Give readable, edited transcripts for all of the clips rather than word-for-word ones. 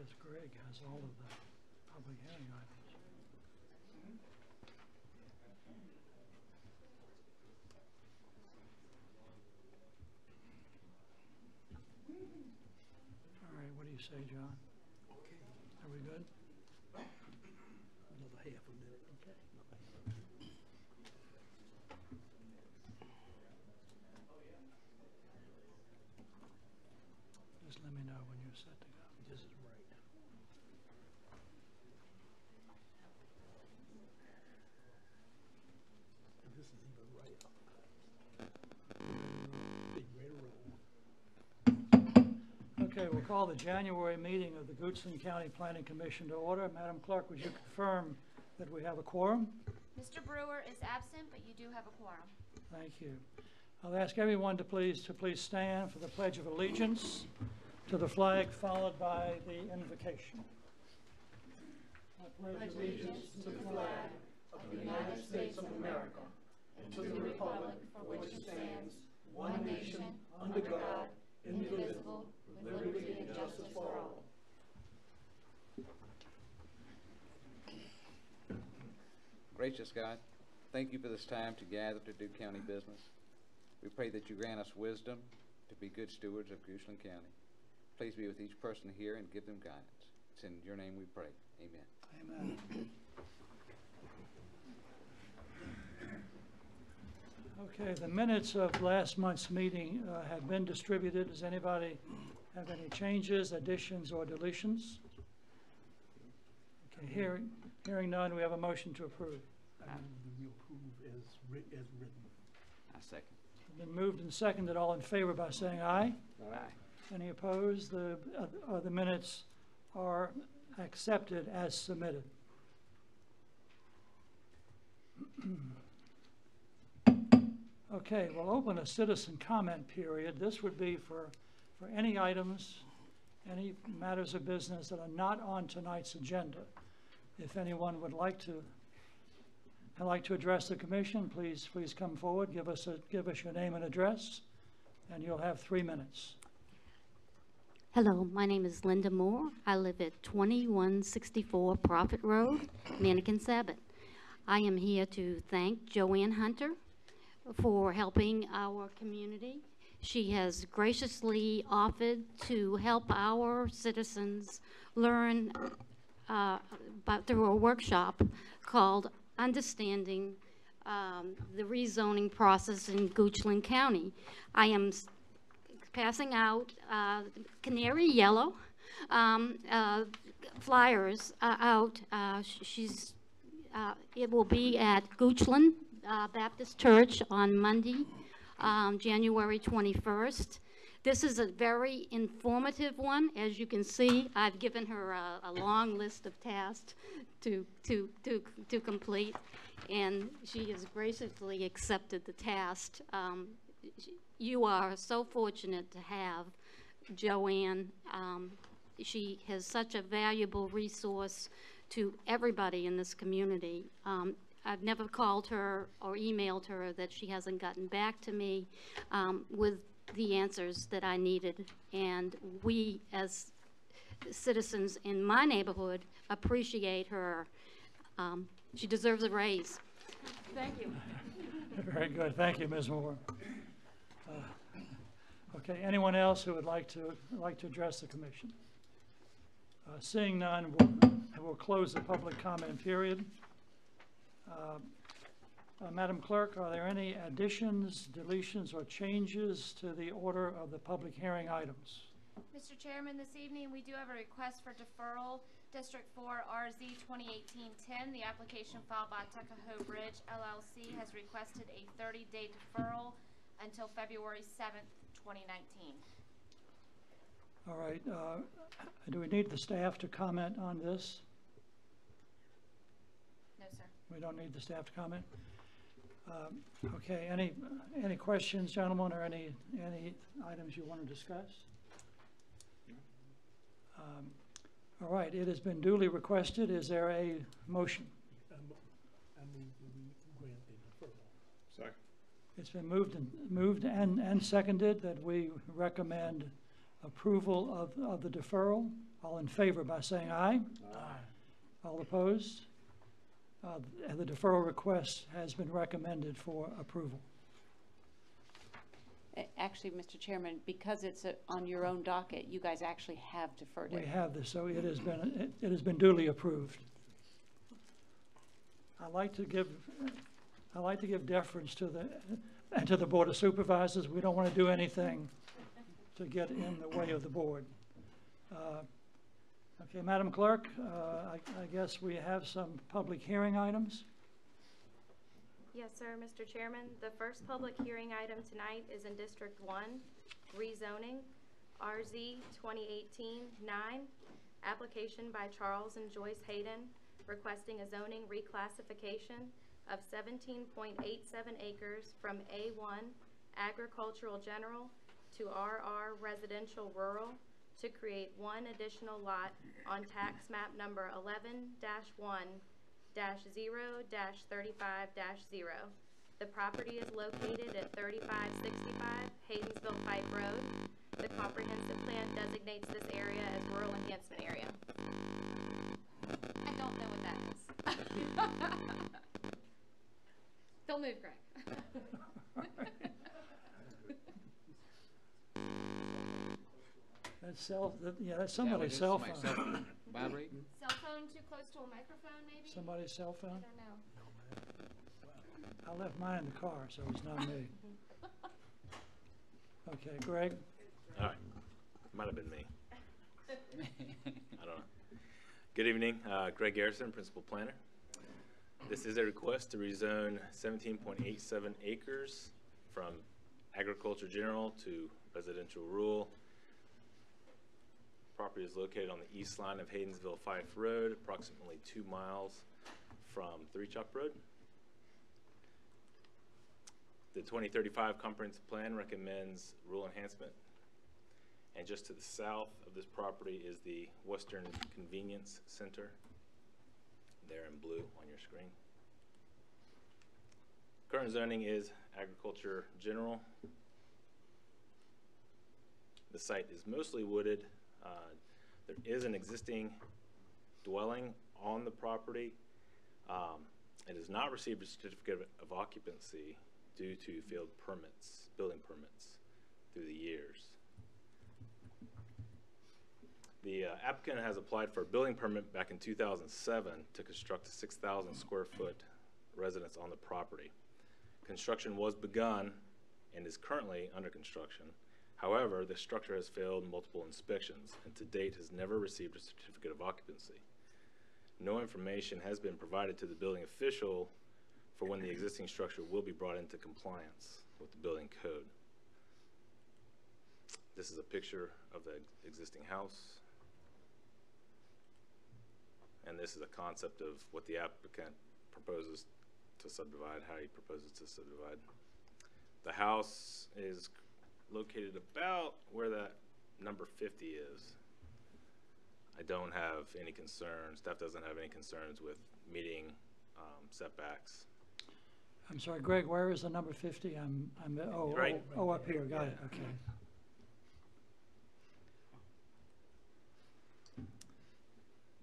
guess Greg has all of the public hearing items. All right, what do you say, John? Okay. Are we good? Another half a minute. Okay. Just let me know when you're set to go. This is right. And this is even right up. Big red roll. Okay, we'll call the January meeting of the Goochland County Planning Commission to order. Madam Clerk, would you confirm that we have a quorum? Mr. Brewer is absent, but you do have a quorum. Thank you. I'll ask everyone to please stand for the Pledge of Allegiance to the flag, followed by the invocation. I pledge allegiance to the flag of the United States of America and to the republic for which it stands, one nation, under God, indivisible, with liberty and justice for all. Gracious God, thank you for this time to gather to do county business. We pray that you grant us wisdom to be good stewards of Goochland County. Please be with each person here and give them guidance. It's in your name we pray. Amen. Amen. Okay, the minutes of last month's meeting have been distributed. Does anybody have any changes, additions, or deletions? Okay, hearing none, we have a motion to approve. I move that we approve as written. I second. Been moved and seconded. All in favor by saying aye. Aye. Any opposed? The minutes are accepted as submitted. Okay, we'll open a citizen comment period. This would be for any items, any matters of business that are not on tonight's agenda. If anyone would like to address the commission, please come forward. Give us your name and address, and you'll have 3 minutes. Hello, my name is Linda Moore. I live at 2164 Prophet Road, Mannequin Sabbath. I am here to thank Joanne Hunter for helping our community. She has graciously offered to help our citizens learn through a workshop called Understanding the Rezoning Process in Goochland County. I am passing out canary yellow flyers out. It will be at Goochland Baptist Church on Monday, January 21st. This is a very informative one. As you can see, I've given her a long list of tasks to complete, and she has graciously accepted the task. You are so fortunate to have Joanne. She has such a valuable resource to everybody in this community. I've never called her or emailed her that she hasn't gotten back to me with the answers that I needed. And we, as citizens in my neighborhood, appreciate her. She deserves a raise. Thank you. Very good. Thank you, Ms. Moore. Okay, anyone else who would like to address the commission? Seeing none, we'll close the public comment period. Madam Clerk, are there any additions, deletions, or changes to the order of the public hearing items? Mr. Chairman, this evening we do have a request for deferral. District 4 RZ 2018-10, the application filed by Tuckahoe Bridge LLC has requested a 30-day deferral until February 7th, 2019. All right. Do we need the staff to comment on this? No, sir. We don't need the staff to comment? Okay. Any questions, gentlemen, or any items you want to discuss? All right. It has been duly requested. Is there a motion? I move that we grant the deferral. Second. It's been moved and seconded that we recommend approval of the deferral. All in favor by saying aye. Aye. All opposed? And the deferral request has been recommended for approval. Actually, Mr. Chairman, because it's on your own docket, you guys actually have deferred We it. have this, so it has been duly approved. I like to give deference to the Board of Supervisors. We don't want to do anything to get in the way of the board. Okay, Madam Clerk, I guess we have some public hearing items. Yes, sir, Mr. Chairman. The first public hearing item tonight is in District 1, rezoning, RZ 2018-9, application by Charles and Joyce Hayden, requesting a zoning reclassification of 17.87 acres from A1 agricultural general to RR residential rural to create one additional lot on tax map number 11-1-0-35-0. The property is located at 3565 Haydensville Pipe Road. The comprehensive plan designates this area as rural enhancement area. I don't know what that is. Don't move, Greg. That's somebody's cell phone. Vibrate? Cell phone too close to a microphone, maybe? Somebody's cell I phone? don't know. I left mine in the car, so it's not me. Okay, Greg? All right, might have been me. I don't know. Good evening, Greg Garrison, Principal Planner. This is a request to rezone 17.87 acres from agriculture general to residential rural. Property is located on the east line of Haydensville Fife Road, approximately 2 miles from Three Chop Road. The 2035 comprehensive plan recommends rural enhancement. And just to the south of this property is the Western Convenience Center, there in blue on your screen. Current zoning is agriculture general. The site is mostly wooded. There is an existing dwelling on the property. It has not received a certificate of occupancy due to failed permits, building permits through the years. The applicant has applied for a building permit back in 2007 to construct a 6,000 square foot residence on the property. Construction was begun and is currently under construction. However, the structure has failed multiple inspections and to date has never received a certificate of occupancy. No information has been provided to the building official for when the existing structure will be brought into compliance with the building code. This is a picture of the existing house. And this is a concept of what the applicant proposes to subdivide, how he proposes to subdivide. The house is located about where that number 50 is. I don't have any concerns, staff doesn't have any concerns with meeting setbacks. I'm sorry, Greg, where is the number 50? Right. Oh, up here, got it, okay.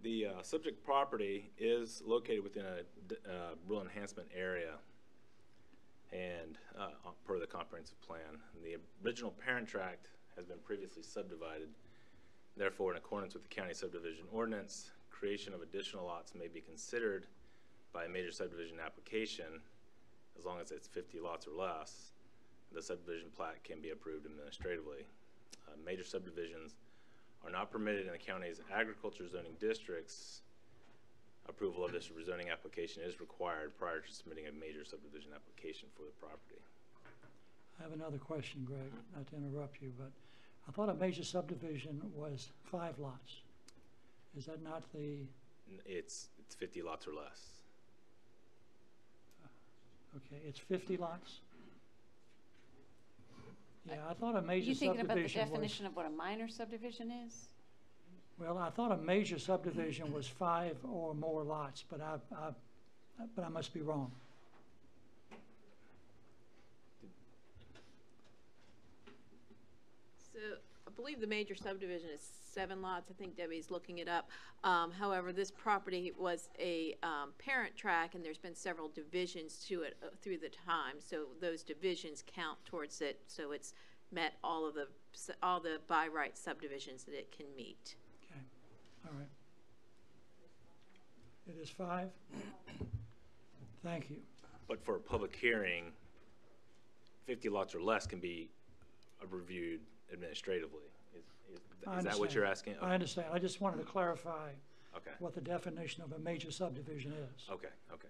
The subject property is located within a rural enhancement area and per the comprehensive plan. And the original parent tract has been previously subdivided. Therefore, in accordance with the county subdivision ordinance, creation of additional lots may be considered by a major subdivision application as long as it's 50 lots or less. The subdivision plat can be approved administratively. Major subdivisions are not permitted in the county's agriculture zoning districts. Approval of this rezoning application is required prior to submitting a major subdivision application for the property. I have another question, Greg, not to interrupt you, but I thought a major subdivision was 5 lots. Is that not the? It's 50 lots or less. Okay, it's 50 lots? Yeah, I thought a major You thinking about the subdivision was. definition of what a minor subdivision is? Well, I thought a major subdivision was 5 or more lots, but I must be wrong. So a believe the major subdivision is 7 lots. I think Debbie's looking it up. However, this property was a parent tract, and there's been several divisions to it through the time. So those divisions count towards it. So it's met all the by right subdivisions that it can meet. Okay, all right. It is 5? Thank you. But for a public hearing, 50 lots or less can be reviewed administratively. Is that what you're asking? I understand. I just wanted to clarify Okay. what the definition of a major subdivision is. Okay, okay.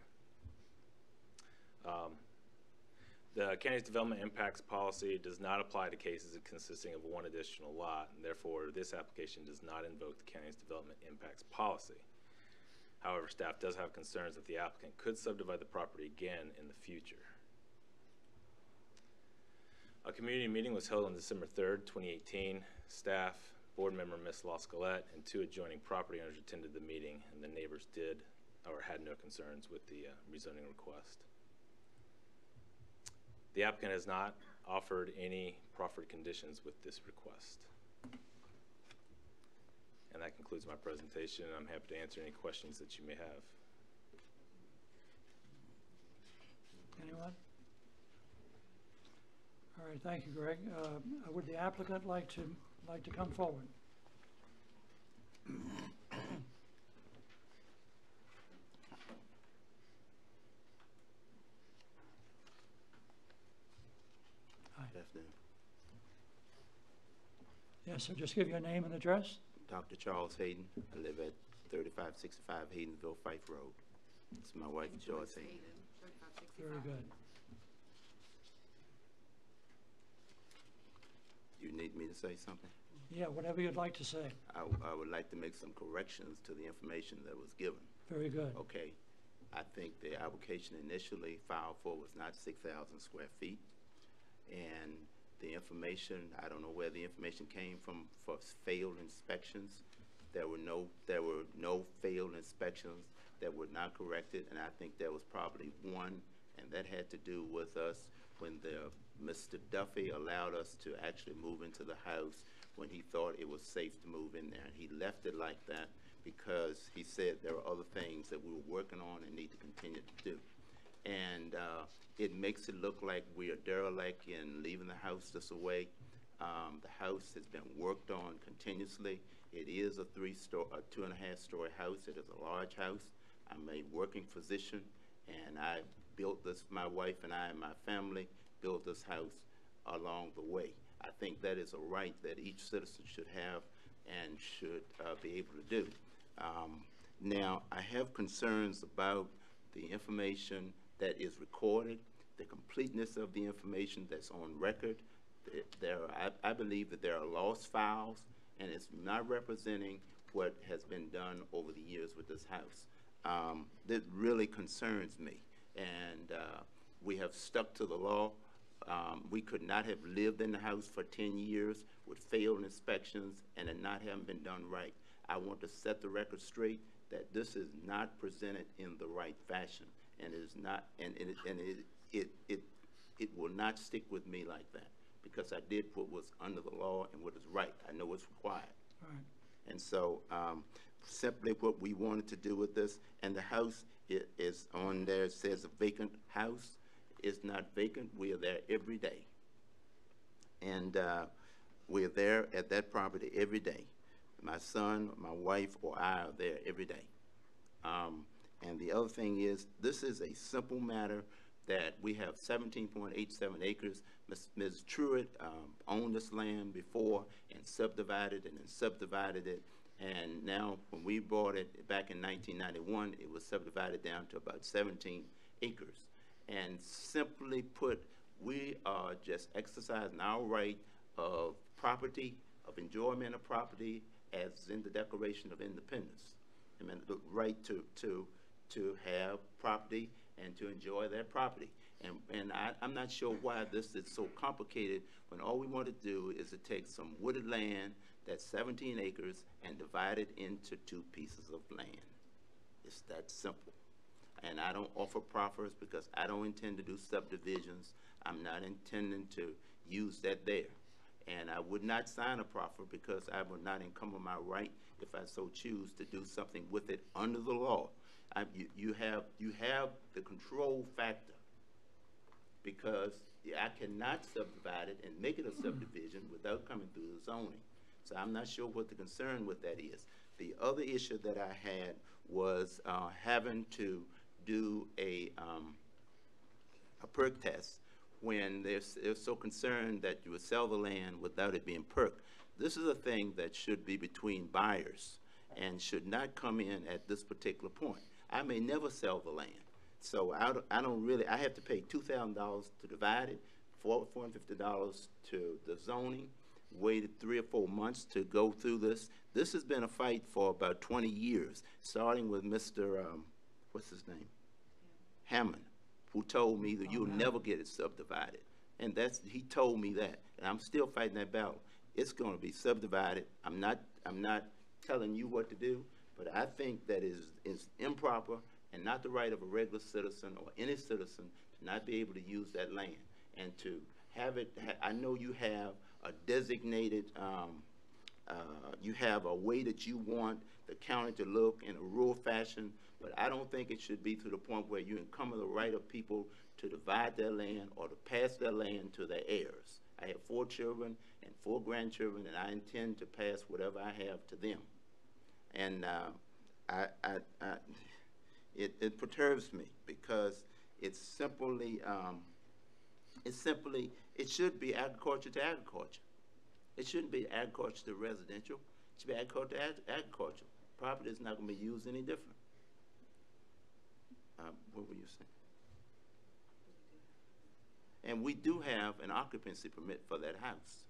The county's development impacts policy does not apply to cases consisting of one additional lot, and therefore this application does not invoke the county's development impacts policy. However, staff does have concerns that the applicant could subdivide the property again in the future. A community meeting was held on December 3rd, 2018. Staff, board member Ms. LaScalette, and 2 adjoining property owners attended the meeting, and the neighbors did or had no concerns with the rezoning request. The applicant has not offered any proffered conditions with this request. And that concludes my presentation. I'm happy to answer any questions that you may have. Anyone? All right, thank you, Greg. Would the applicant like to come forward? Hi. Good afternoon. Yes, so just give your name and address. Dr. Charles Hayden. I live at 3565 Haydenville, Fife Road. It's my wife, Joyce Hayden. Very good. You need me to say something? Yeah, whatever you'd like to say. I would like to make some corrections to the information that was given. Very good. Okay. I think the application initially filed for was not 6,000 square feet. And the information, I don't know where the information came from for failed inspections. There were no failed inspections that were not corrected, and I think there was probably one, and that had to do with us when Mr. Duffy allowed us to actually move into the house when he thought it was safe to move in there. And he left it like that because he said there are other things that we were working on and need to continue to do. And it makes it look like we are derelict in leaving the house this away. The house has been worked on continuously. It is a 2.5-story house. It is a large house. I'm a working physician, and I built this, my wife and I and my family built this house along the way. I think that is a right that each citizen should have and should be able to do. Now, I have concerns about the information that is recorded, the completeness of the information that's on record. I believe that there are lost files, and it's not representing what has been done over the years with this house. That really concerns me, and we have stuck to the law. We could not have lived in the house for 10 years with failed inspections and it not having been done right. I want to set the record straight that this is not presented in the right fashion, and it is not, and it will not stick with me like that, because I did what was under the law and what is right. I know what's required. All right. And so simply what we wanted to do with this, and the house is on there, it says a vacant house. It's not vacant. We are there every day. And we are there at that property every day. My son, my wife, or I are there every day. And the other thing is, this is a simple matter that we have 17.87 acres. Ms. Truitt owned this land before and subdivided it and subdivided it. And now when we bought it back in 1991, it was subdivided down to about 17 acres. And simply put, we are just exercising our right of property, of enjoyment of property, as in the Declaration of Independence. I mean, the right to have property and to enjoy that property. And I'm not sure why this is so complicated when all we want to do is to take some wooded land that's 17 acres and divide it into 2 pieces of land. It's that simple. And I don't offer proffers because I don't intend to do subdivisions. I'm not intending to use that there. And I would not sign a proffer because I would not encumber my right if I so choose to do something with it under the law. You have the control factor, because I cannot subdivide it and make it a subdivision without coming through the zoning. So I'm not sure what the concern with that is. The other issue that I had was having to do a perk test when they're so concerned that you would sell the land without it being perked. This is a thing that should be between buyers and should not come in at this particular point. I may never sell the land. So I don't really, I have to pay $2,000 to divide it, $450 to the zoning, waited 3 or 4 months to go through this. This has been a fight for about 20 years, starting with Mr., what's his name? Hammond, who told me that you'll never get it subdivided. And he told me that, and I'm still fighting that battle. It's gonna be subdivided. I'm not telling you what to do, but I think that is improper and not the right of a regular citizen or any citizen to not be able to use that land and to have it. I know you have a designated, you have a way that you want the county to look in a rural fashion, but I don't think it should be to the point where you encumber the right of people to divide their land or to pass their land to their heirs. I have 4 children and 4 grandchildren, and I intend to pass whatever I have to them. And it perturbs me because it should be agriculture to agriculture. It shouldn't be agriculture to residential. It should be agriculture to agriculture. Property is not going to be used any different. What were you saying? And we do have an occupancy permit for that house.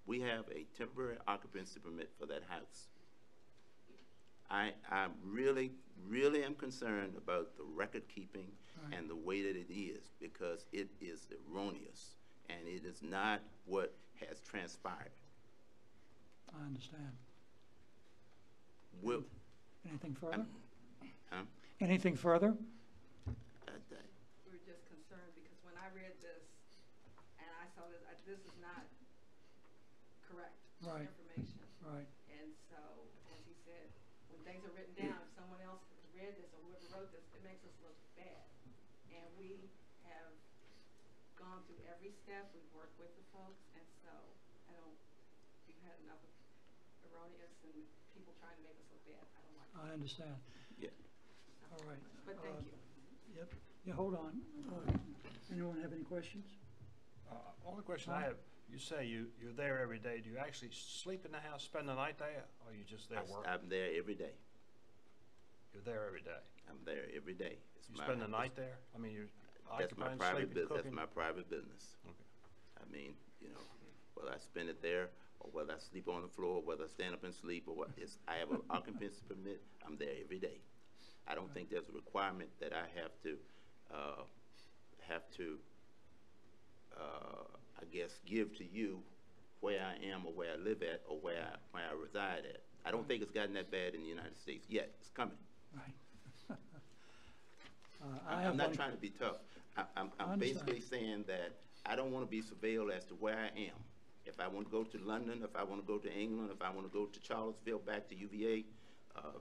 We have a temporary occupancy permit for that house. I really am concerned about the record keeping and the way that it is, because it is erroneous and it is not what has transpired. I understand. Anything further? Huh? Anything further? We're just concerned because when I read this and I saw this, this is not correct information. Right. And so, as he said, when things are written down, if someone else read this or whoever wrote this, it makes us look bad. And we have gone through every step. We've worked with the folks, and so we've had enough of erroneous and people trying to make us look bad. I don't like it. I understand. Yeah. All right. But thank you. Yep. Yeah, hold on. Anyone have any questions? Only question I have, you say you're there every day. Do you actually sleep in the house, spend the night there, or are you just there working? I'm there every day. You're there every day? I'm there every day. You spend the night there? I mean, you're That's my occupying, private sleeping, business. cooking? That's my private business. Okay. I mean, you know, whether I spend it there or whether I sleep on the floor, whether I stand up and sleep or what, I have an occupancy permit. I'm there every day. I don't think there's a requirement that I have to, I guess, give to you where I am or where I live at or where I reside at. I don't think it's gotten that bad in the United States yet. It's coming. Right. I'm not trying to be tough. I'm basically saying that I don't want to be surveilled as to where I am. If I want to go to London, if I want to go to England, if I want to go to Charlottesville, back to UVA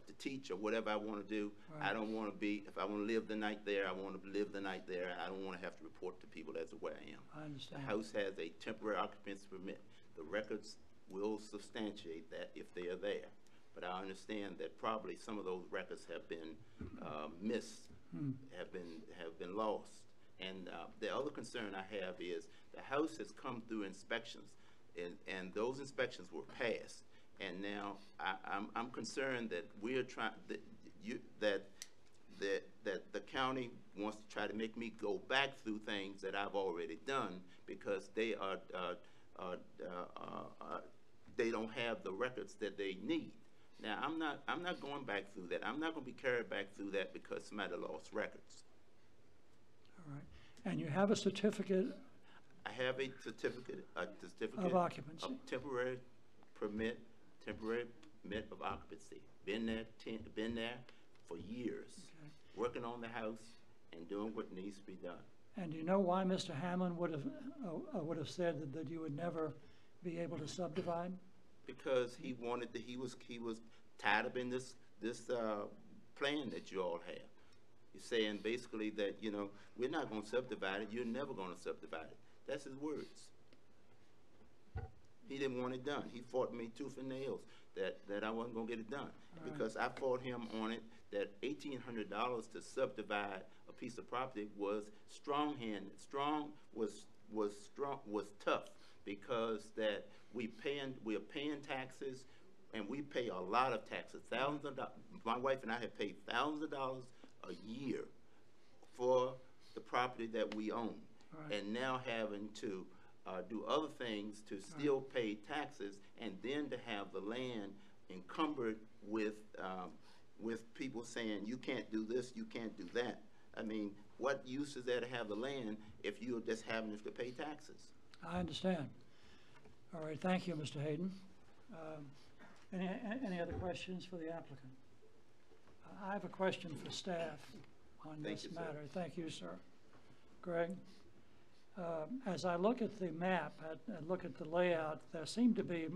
to teach or whatever I want to do, Right. I don't want to be, if I want to live the night there, I want to live the night there. I don't want to have to report to people as to where I am. I understand. The house has a temporary occupancy permit. The records will substantiate that if they are there. But I understand that probably some of those records have been missed, have been lost. And the other concern I have is the house has come through inspections, and those inspections were passed. And now I'm concerned that we're trying that the county wants to try to make me go back through things that I've already done because they don't have the records that they need. Now I'm not going back through that. I'm not going to be carried back through that because somebody lost records. All right. And you have a certificate I have a certificate of occupancy. of temporary permit of occupancy. Been there for years, working on the house and doing what needs to be done. And do you know why Mr. Hammond would have said that you would never be able to subdivide? Because he wanted to, he was tied up in this plan that you all have. He's saying basically that, you know, we're not gonna subdivide it, you're never gonna subdivide it. That's his words. He didn't want it done. He fought me tooth and nails that I wasn't gonna get it done. Because I fought him on it, that $1,800 to subdivide a piece of property was strong-handed. Was tough, because that we're paying taxes, and we pay a lot of taxes, thousands of dollars. My wife and I have paid thousands of dollars a year for the property that we own. Right. And now having to do other things to still pay taxes, and then to have the land encumbered with people saying, you can't do this, you can't do that. I mean, what use is there to have the land if you're just having to pay taxes? I understand. All right, thank you, Mr. Hayden. Any other questions for the applicant? I have a question for staff on this matter. Thank you, sir. Greg, as I look at the map, and look at the layout, there seem to be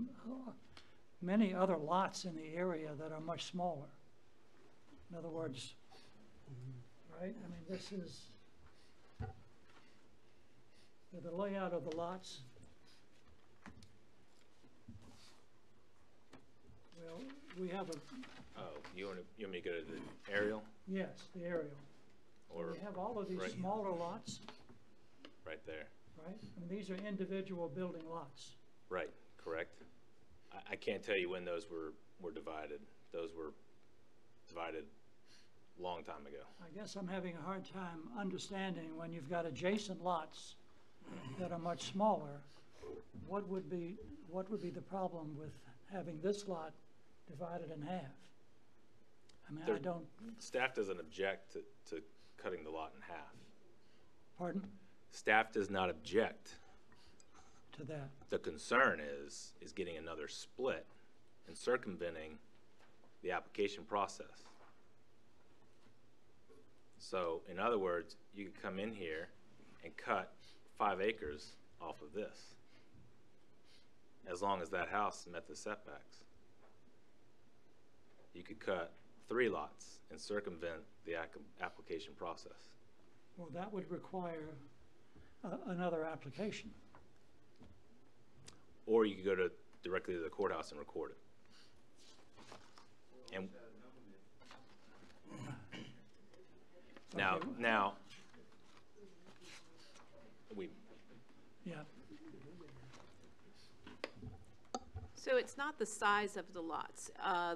many other lots in the area that are much smaller. In other words, right? I mean, this is the layout of the lots. Well, we have a. Oh, you want me to go to the aerial? Yes, the aerial. Or we have all of these right smaller lots, right there. right? And these are individual building lots. Right, correct. I can't tell you when those were divided. Those were divided a long time ago. I guess I'm having a hard time understanding when you've got adjacent lots that are much smaller, what would be the problem with having this lot divided in half? I mean, I don't. Staff doesn't object to cutting the lot in half. Pardon? Staff does not object To that. The concern is getting another split and circumventing the application process. So, in other words, you could come in here and cut 5 acres off of this, as long as that house met the setbacks. You could cut 3 lots and circumvent the application process. Well, that would require another application. Or you could go directly to the courthouse and record it. And now, Yeah. So it's not the size of the lots.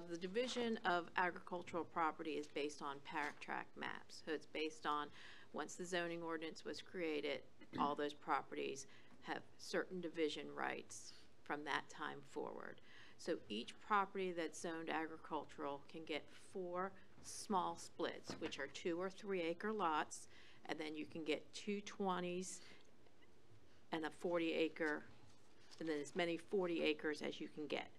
The division of agricultural property is based on parent tract maps. So it's based on, once the zoning ordinance was created, all those properties have certain division rights from that time forward. So each property that's zoned agricultural can get 4 small splits, which are 2 or 3 acre lots, and then you can get 2 20s and a 40 acre, and then as many 40 acres as you can get.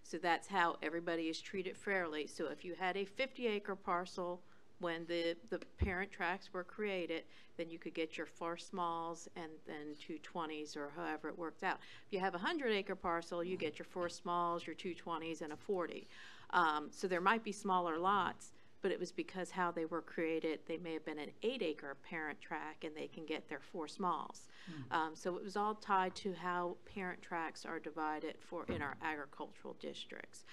So that's how everybody is treated fairly. So if you had a 50 acre parcel when the parent tracts were created, then you could get your 4 smalls and then 2 20s, or however it worked out. If you have a 100 acre parcel, you get your 4 smalls, your 2 20s, and a 40. So there might be smaller lots, but it was because how they were created. They may have been an 8 acre parent tract and they can get their 4 smalls. So it was all tied to how parent tracts are divided in our agricultural districts.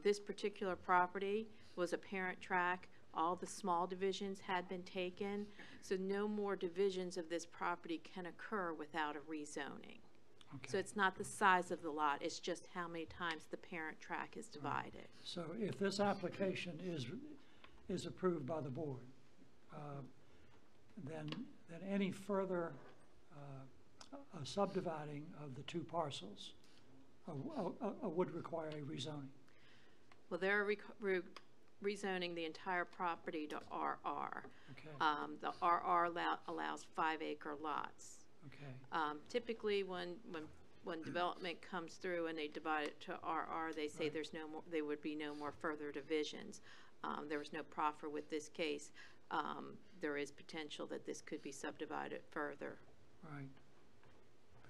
This particular property was a parent tract. All the small divisions had been taken, so no more divisions of this property can occur without a rezoning. Okay. So it's not the size of the lot, it's just how many times the parent tract is divided. So if this application is approved by the board, then any further subdividing of the 2 parcels would require a rezoning. Well, they're rezoning the entire property to RR. Okay. The RR allows 5 acre lots. Okay. Typically, when development comes through and they divide it to RR, they say there's no more. There would be no more further divisions. There was no proffer with this case. There is potential that this could be subdivided further. Right.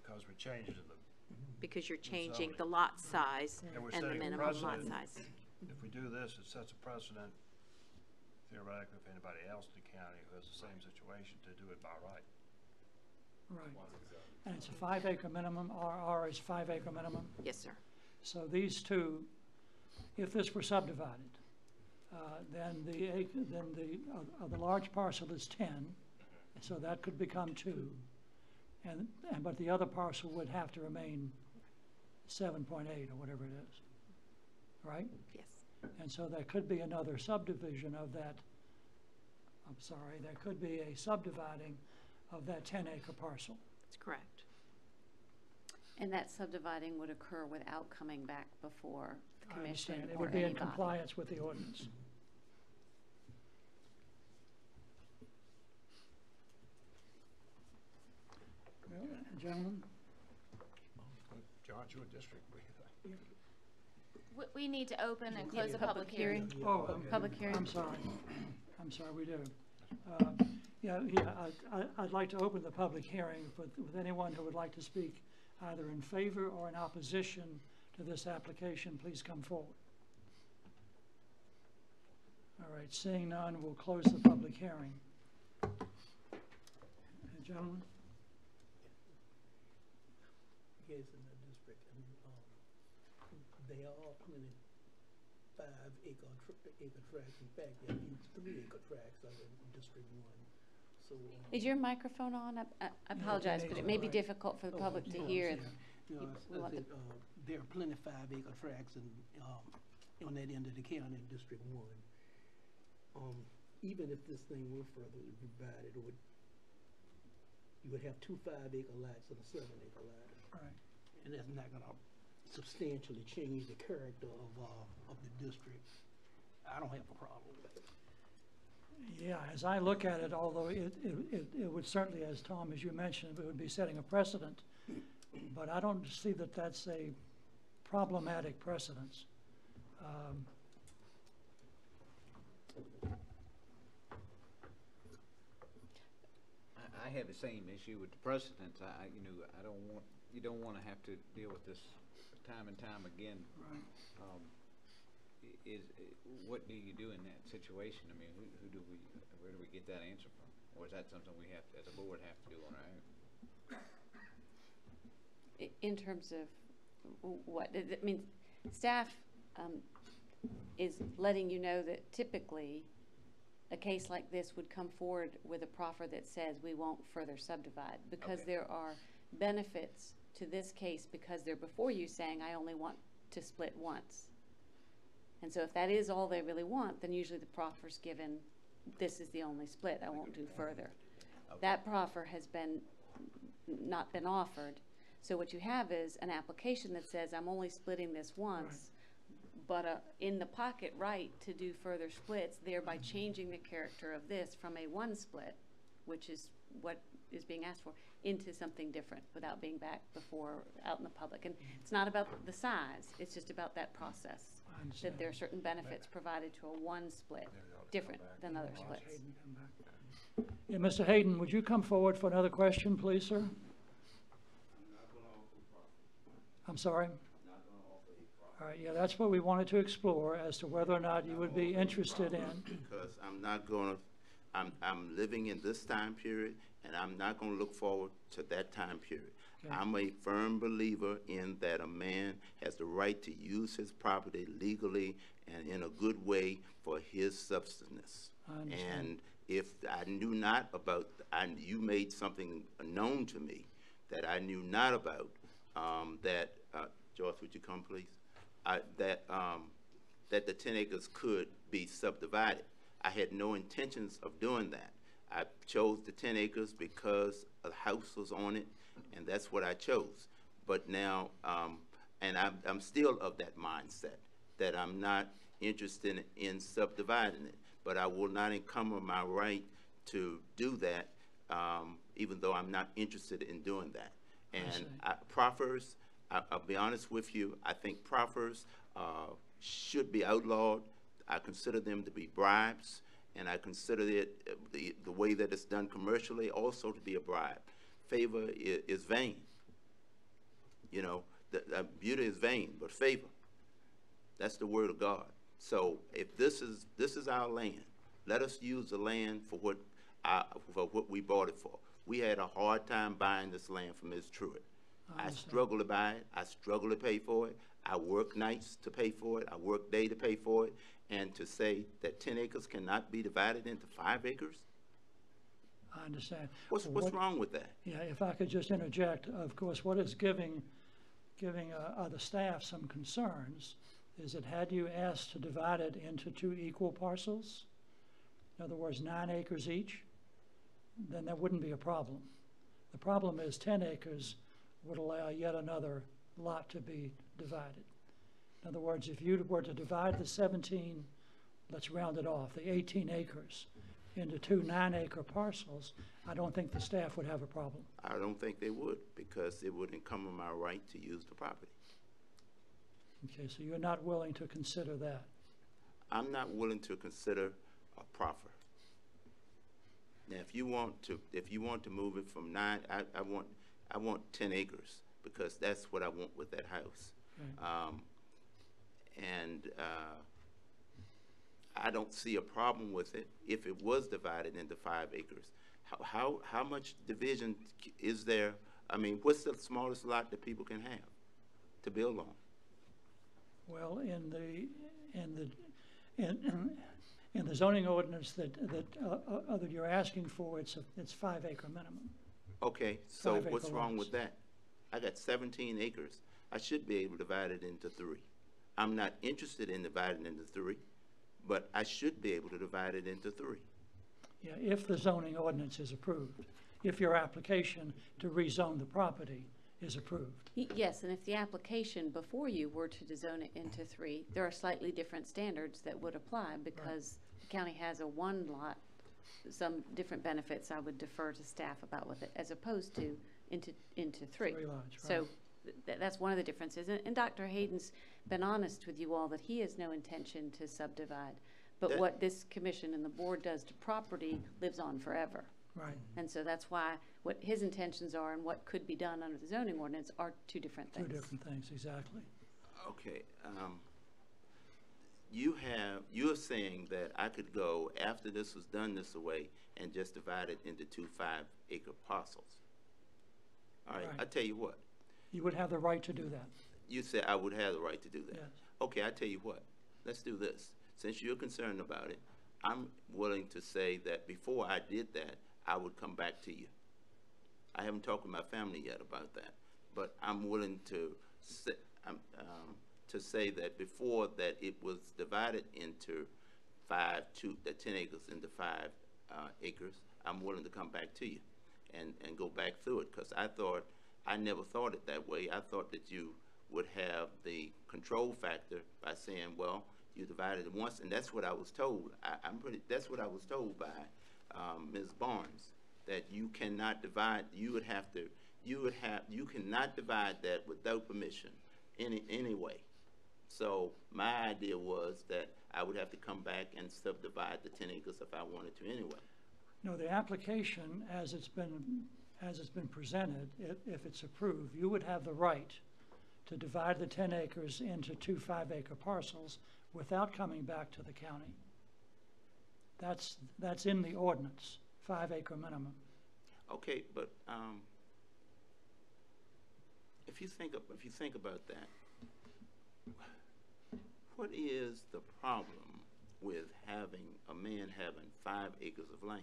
Because we're changing the because you're changing the lot size And we're and the setting a minimum lot precedent. size. If we do this, it sets a precedent theoretically for anybody else in the county who has the same situation to do it by right. Right. And it's a 5 acre minimum, RR is 5 acre minimum. Yes, sir. So these two, if this were subdivided, then the large parcel is 10, so that could become 2. But the other parcel would have to remain 7.8 or whatever it is, right? Yes. And so there could be another subdivision of that, there could be a subdividing of that 10 acre parcel. That's correct. And that subdividing would occur without coming back before the I commission understand. It or would be in anybody. compliance with the ordinance. Well, gentlemen, John, it's your district. We need to open and close Yeah, the public hearing. oh, Public hearing. I'm sorry, we do. I'd like to open the public hearing with anyone who would like to speak either in favor or in opposition to this application. Please come forward. All right, seeing none, we'll close the public hearing. Gentlemen? Yes, in the district, and they are all planted 5 acre tracts. In fact, there are 3 acre tracts under District 1. So Is your microphone on? I apologize, but it may be right. difficult for the public to hear. No, We want the- there are plenty 5 acre tracts on that end of the county in District 1. Even if this thing were further divided, you would have 2 5 acre lots and a 7 acre lot. Right. And that's not gonna substantially change the character of the district. I don't have a problem with it. Yeah, as I look at it, although it would certainly, as Tom, as you mentioned, it would be setting a precedent, but I don't see that that's a problematic precedence. I have the same issue with the precedent. You don't want to have to deal with this time and time again. Right. What do you do in that situation? I mean, where do we get that answer from? Or is that something we have, as a board, have to do on our own? In terms of what? I mean, staff is letting you know that typically a case like this would come forward with a proffer that says we won't further subdivide, because Okay. there are benefits to this case because they're before you saying, I only want to split once. And so if that is all they really want, then usually the proffer's given, this is the only split, I won't do further. Okay. That proffer has not been offered. So what you have is an application that says, I'm only splitting this once, but in the pocket right to do further splits, thereby changing the character of this from a 1 split, which is what is being asked for, into something different without being back before out in the public. And it's not about the size, it's just about that process. I understand. That there are certain benefits provided to a 1 split, different than other splits. Hayden, come back. Yeah, Mr. Hayden, would you come forward for another question, please, sir? I'm sorry? All right, yeah, that's what we wanted to explore, as to whether or not you would be interested in. Because I'm not gonna, I'm living in this time period, and I'm not gonna look forward to that time period. Okay. I'm a firm believer in that a man has the right to use his property legally and in a good way for his subsistence. I understand. And if I knew not about, you made something known to me that I knew not about, Joyce, would you come, please? That the 10 acres could be subdivided. I had no intentions of doing that. I chose the 10 acres because a house was on it, and that's what I chose. But now, and I'm still of that mindset, that I'm not interested in subdividing it. But I will not encumber my right to do that, even though I'm not interested in doing that. And proffers, I'll be honest with you, I think proffers should be outlawed. I consider them to be bribes, and I consider it, the way that it's done commercially, also to be a bribe. Favor is vain. You know, beauty is vain, but favor. That's the word of God. So if this is our land, let us use the land for what we bought it for. We had a hard time buying this land from Ms. Truitt. I struggle to buy it. I struggle to pay for it. I work nights to pay for it. I work day to pay for it. And to say that 10 acres cannot be divided into 5 acres? I understand. What's wrong with that? Yeah, if I could just interject, of course, what is giving the staff some concerns is that had you asked to divide it into 2 equal parcels, in other words, 9 acres each, then that wouldn't be a problem. The problem is 10 acres would allow yet another lot to be divided. In other words, if you were to divide the 17, let's round it off, the 18 acres into 2 9-acre parcels, I don't think the staff would have a problem. I don't think they would, because it would encumber my right to use the property. Okay, so you're not willing to consider that? I'm not willing to consider a proffer. Now, if you want to move it from 9, I want 10 acres, because that's what I want with that house. Okay. I don't see a problem with it if it was divided into 5 acres. How much division is there? I mean, what's the smallest lot that people can have to build on? Well, in the zoning ordinance that you're asking for, it's 5-acre minimum. Okay, so 5-acre what's wrong lots. with that? I got 17 acres. I should be able to divide it into 3. I'm not interested in dividing it into 3, but I should be able to divide it into 3. Yeah, if the zoning ordinance is approved, if your application to rezone the property is approved. Yes, and if the application before you were to zone it into 3, there are slightly different standards that would apply because the county has a 1 lot, some different benefits I would defer to staff about with it, as opposed to into 3. 3 lots, right. So that's one of the differences. And Dr. Hayden's been honest with you all that he has no intention to subdivide. But what this commission and the board does to property lives on forever. Right. And so that's why what his intentions are and what could be done under the zoning ordinance are 2 different things. 2 different things, exactly. Okay, you're saying that I could go, after this was done this way, and just divide it into 2 5-acre parcels. All right, Right. I tell you what. You would have the right to do that. You said I would have the right to do that. Yes. Okay, I tell you what. Let's do this. Since you're concerned about it, I'm willing to say that before I did that, I would come back to you. I haven't talked with my family yet about that, but I'm willing to say that before that it was divided into 10 acres into 5 acres, I'm willing to come back to you and go back through it, because I never thought it that way. I thought that you would have the control factor by saying, well, you divided it once, and that's what I was told. That's what I was told by Ms. Barnes, that you cannot divide. You cannot divide that without permission, anyway. So my idea was that I would have to come back and subdivide the 10 acres if I wanted to anyway. No, the application, as it's been presented, if it's approved, you would have the right to divide the 10 acres into 2 5-acre parcels without coming back to the county. That's in the ordinance, 5-acre minimum. Okay, but if you think about that, what is the problem with having a man having 5 acres of land?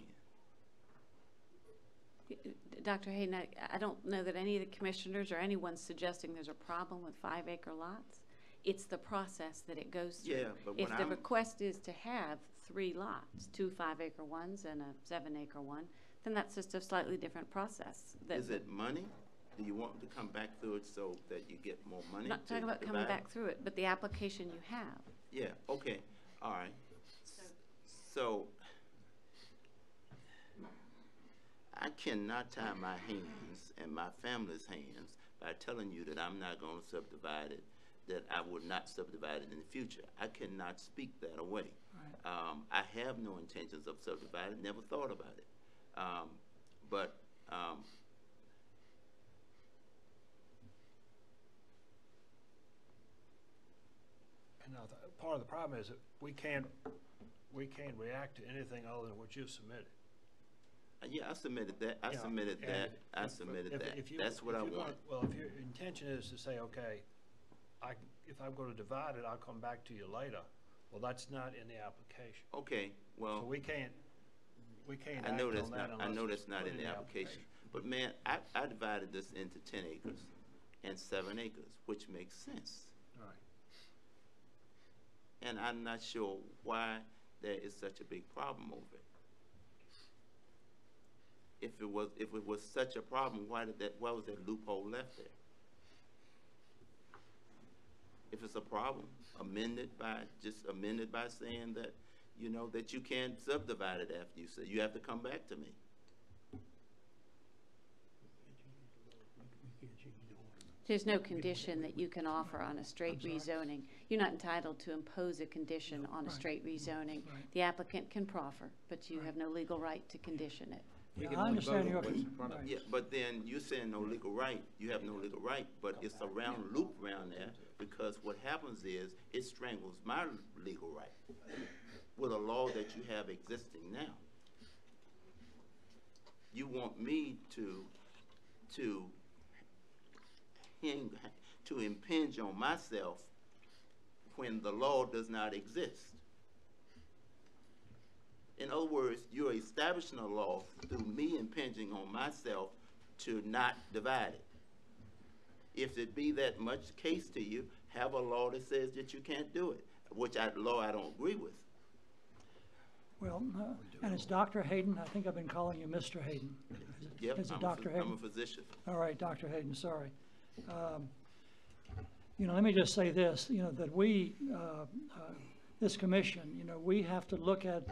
Dr. Hayden, I don't know that any of the commissioners or anyone's suggesting there's a problem with 5-acre lots. It's the process that it goes through. Yeah, but if the request is to have 3 lots, 2 5-acre ones and a 7-acre one, then that's just a slightly different process. Is it money? Do you want to come back through it so that you get more money? I'm not talking about coming back through it, but the application you have. Yeah, okay, all right. So I cannot tie my hands and my family's hands by telling you that I'm not going to subdivide it, that I would not subdivide it in the future. I cannot speak that away. Right. I have no intentions of subdividing, never thought about it. You know, part of the problem is that we can't react to anything other than what you've submitted. Yeah, I submitted that, I Yeah, submitted and that, I if- submitted if- that. if you- That's what if I you're gonna- want. Well, if your intention is to say, okay, if I'm gonna divide it, I'll come back to you later, well, that's not in the application. Okay, So well, we can't I act know on that's that not, I unless know it's that's not put in the application. But man, I divided this into 10 acres and 7 acres, which makes sense. All right. And I'm not sure why there is such a big problem over it. If it was such a problem, why was that loophole left there? If it's a problem, amend it by saying that, you know, that you can't subdivide it after you say, you have to come back to me. There's no condition that you can offer on a straight rezoning. You're not entitled to impose a condition on a straight rezoning. Right. The applicant can proffer, but you have no legal right to condition it. We Yeah, can I only understand vote your, on what's in front of us. right. Yeah, but then you're saying no legal right, you have no legal right, but it's a round loop around there, because what happens is, it strangles my legal right with a law that you have existing now. You want me to impinge on myself when the law does not exist. In other words, you're establishing a law through me impinging on myself to not divide it. If it be that much case to you, have a law that says that you can't do it, which law I don't agree with. Well, and it's Dr. Hayden. I think I've been calling you Mr. Hayden. Yep, Is it I'm Dr. Hayden? I'm a physician. All right, Dr. Hayden, sorry. You know, let me just say this, you know, that we, this commission, you know, we have to look at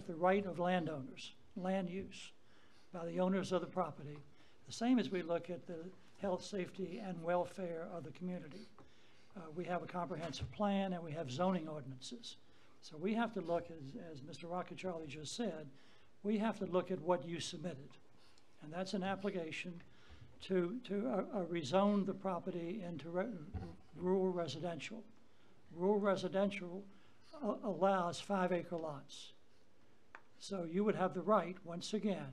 the right of landowners, land use by the owners of the property, the same as we look at the health, safety, and welfare of the community. We have a comprehensive plan and we have zoning ordinances. So we have to look, as Mr. Rockacharlie just said, we have to look at what you submitted. And that's an application to rezone the property into rural residential. Rural residential allows 5-acre lots. So you would have the right, once again,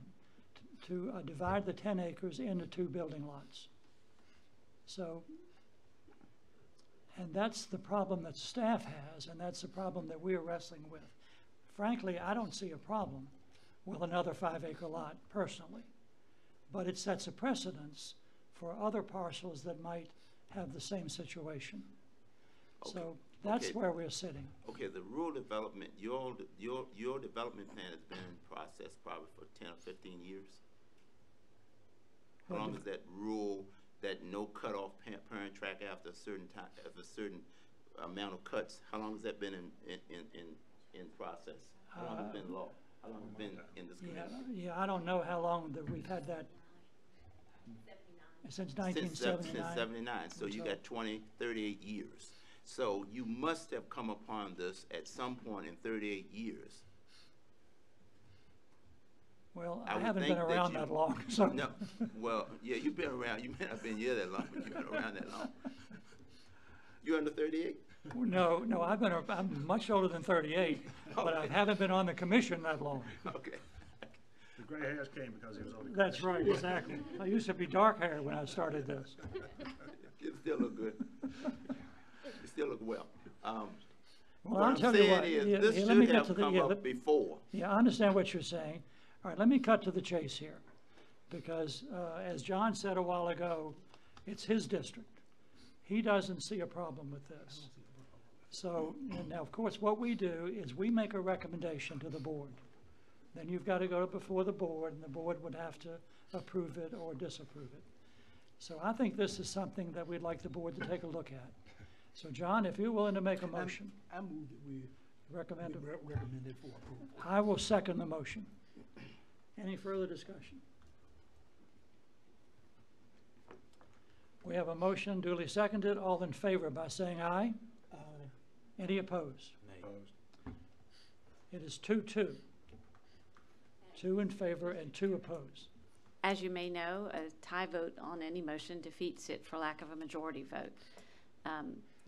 to divide the 10 acres into 2 building lots. So, and that's the problem that staff has, and that's the problem that we're wrestling with. Frankly, I don't see a problem with another 5-acre lot personally, but it sets a precedence for other parcels that might have the same situation. Okay. So that's Okay. where we're sitting. Okay, the rural development, your development plan has been in process probably for 10 or 15 years. How long is that rule, that no cutoff parent track after a certain time, after a certain amount of cuts, how long has that been in process? How long has it been law? How long has it been in this community? Yeah, I don't know how long that we've had that. Since 1979. Since 79, so you got 20, 38 years. So you must have come upon this at some point in 38 years. Well, I I would haven't think been that around you- that long, so. No, well, yeah, you've been around, you may not have been here that long, but you've been around that long. You under 38? No, I'm much older than 38, but I Okay. haven't been on the commission that long. Okay. The gray hairs came because he was on the That's right, exactly. I used to be dark haired when I started this. You still look good. You still look well. Well, What I'll I'm tell you saying what. is, yeah, this yeah, let me should get have to the- come yeah, up let- before. Yeah, I understand what you're saying. All right, let me cut to the chase here. Because as John said a while ago, it's his district. He doesn't see a problem with this. So, and now, of course, what we do is we make a recommendation to the board. Then you've got to go before the board, and the board would have to approve it or disapprove it. So I think this is something that we'd like the board to take a look at. So John, if you're willing to make a motion, I move that we recommend, recommend it for approval. I will second the motion. Any further discussion? We have a motion duly seconded. All in favor by saying aye. Any opposed? Opposed. It is 2-2. 2 in favor and 2 opposed. As you may know, a tie vote on any motion defeats it for lack of a majority vote.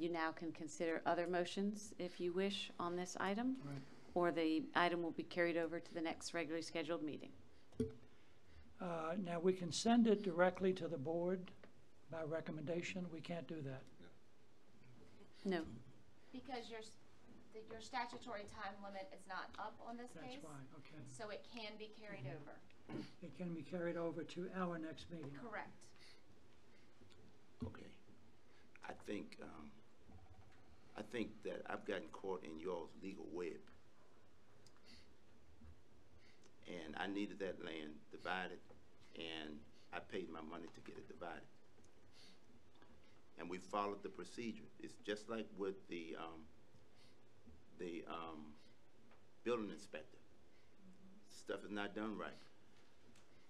You now can consider other motions if you wish on this item, Right. or the item will be carried over to the next regularly scheduled meeting. Now, we can send it directly to the board by recommendation. We can't do that. No. Because your statutory time limit is not up on this That's case, why, okay. so it can be carried over. It can be carried over to our next meeting. Correct. Okay. I think that I've gotten caught in y'all's legal web. And I needed that land divided, and I paid my money to get it divided. And we followed the procedure. It's just like with the building inspector. Stuff is not done right.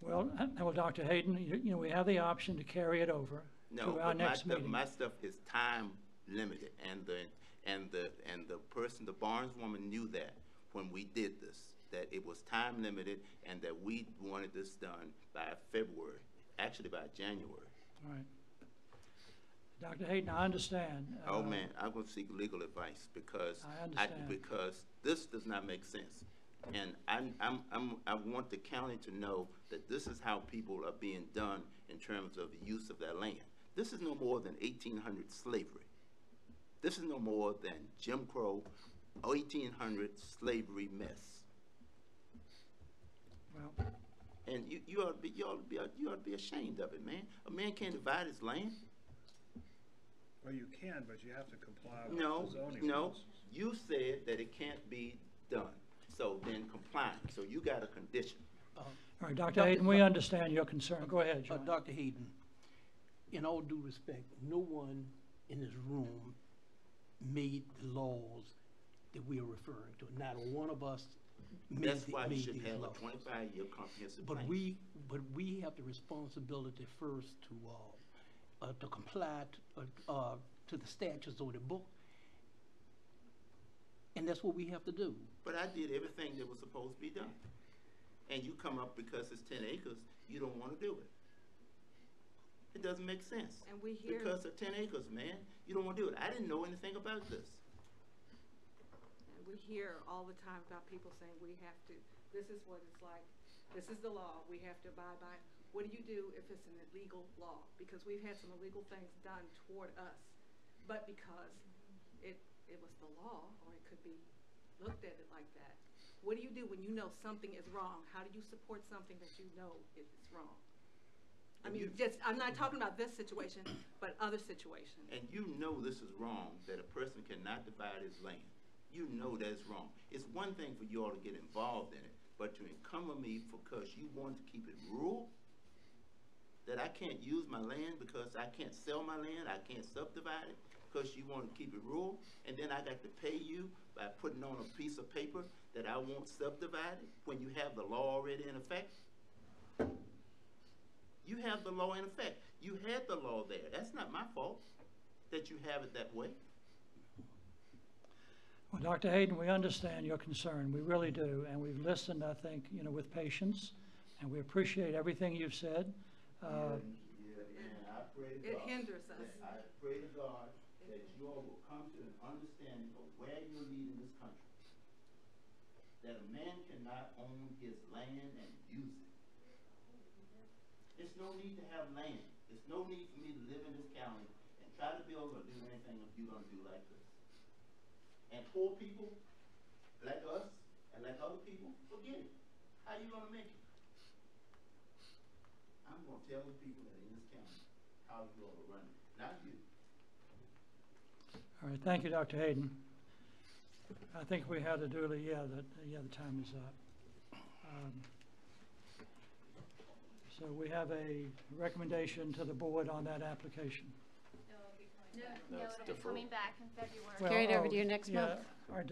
Well, Dr. Hayden, you know, we have the option to carry it over No, to our but my next stuff, meeting. my stuff is time limited, and the person, the Barnes woman knew that when we did this, that it was time limited, and that we wanted this done by February, actually by January. Right. Dr. Hayden, I understand. Oh man, I'm gonna seek legal advice because I understand. because this does not make sense, and I want the county to know that this is how people are being done in terms of the use of their land. This is no more than 1800 slavery. This is no more than Jim Crow, 1800 slavery mess. Well, And you ought to be ashamed of it, man. A man can't divide his land. Well, you can, but you have to comply with No, the zoning no. laws. You said that it can't be done. So then comply. So you got a condition. all right, Dr. Hayden, we understand your concern. Go ahead, John. Dr. Hayden, in all due respect, no one in this room made the laws that we are referring to. Not one of us made That's why you made should these have a laws. 25-year comprehensive But plan. we have the responsibility first to comply to the statutes of the book. And that's what we have to do. But I did everything that was supposed to be done. And you come up because it's 10 acres, you don't want to do it. It doesn't make sense. And we hear. Because of 10 acres, man, you don't want to do it. I didn't know anything about this. And we hear all the time about people saying we have to, this is what it's like, this is the law, we have to abide by it. What do you do if it's an illegal law? Because we've had some illegal things done toward us, but because it was the law, or it could be looked at it like that. What do you do when you know something is wrong? How do you support something that you know is wrong? I mean, I'm not talking about this situation, but other situations. And you know this is wrong, that a person cannot divide his land. You know that's wrong. It's one thing for you all to get involved in it, but to encumber me because you want to keep it rural, that I can't use my land because I can't sell my land, I can't subdivide it because you want to keep it rural, and then I got to pay you by putting on a piece of paper that I won't subdivide it when you have the law already in effect? You have the law in effect. You had the law there. That's not my fault that you have it that way. Well, Dr. Hayden, we understand your concern. We really do. And we've listened, I think, you know, with patience. And we appreciate everything you've said. And I pray to It God. hinders us. I pray to God that you all will come to an understanding of where you're leading this country. That a man cannot own his land and use it. There's no need to have land. There's no need for me to live in this county and try to build or do anything if you're gonna do like this. And poor people, like us, and like other people, forget it. How you gonna make it? I'm gonna tell the people that are in this county how you ought to run it, not you. All right, thank you, Dr. Hayden. I think we had a duly, the time is up. So we have a recommendation to the board on that application. No, it'll be coming back in February. Well, Carried over to your next month. All right,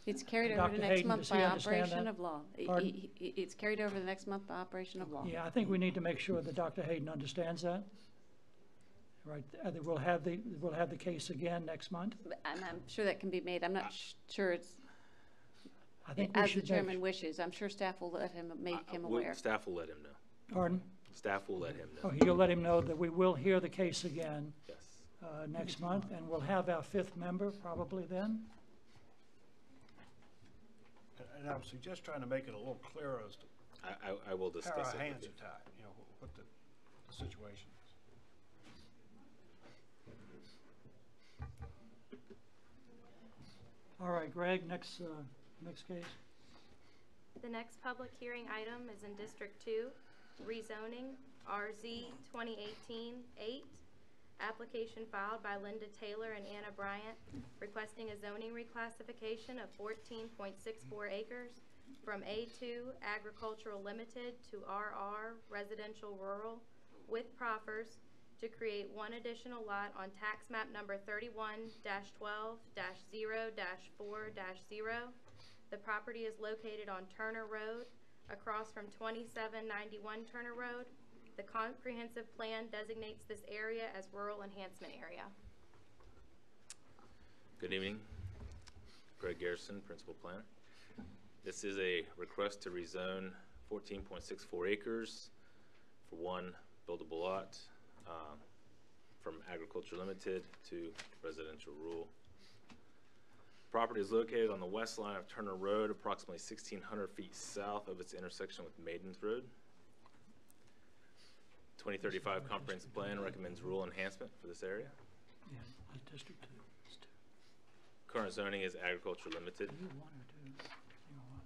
It's carried over Dr. to next Hayden, month does he by understand operation that? of law. Pardon? It's carried over the next month by operation of law. Yeah, I think we need to make sure that Dr. Hayden understands that. Right, we'll have the case again next month. But I'm sure that can be made. I'm not sure it's, I think we as the should chairman make, wishes. I'm sure staff will let him, make him aware. Staff will let him know. pardon? Staff will let him know. Oh, you'll let him know that we will hear the case again Yes. next month, and we'll have our 5th member probably then. And I would suggest trying to make it a little clearer as to I will how discuss our it hands with are tied, you know, what the situation is. All right, Greg, next case. The next public hearing item is in District 2, rezoning RZ 2018-8. Application filed by Linda Taylor and Anna Bryant requesting a zoning reclassification of 14.64 acres from A2 Agricultural Limited to RR Residential Rural with proffers to create one additional lot on tax map number 31-12-0-4-0. The property is located on Turner Road, across from 2791 Turner Road. The comprehensive plan designates this area as rural enhancement area. Good evening. Greg Garrison, Principal Planner. This is a request to rezone 14.64 acres for one buildable lot from Agriculture Limited to residential rural. Property is located on the west line of Turner Road, approximately 1,600 feet south of its intersection with Maidens Road. 2035 Comprehensive Plan recommends rural enhancement for this area. Yeah, that's District 2. Current zoning is Agriculture Limited. Do you want to do, you know what?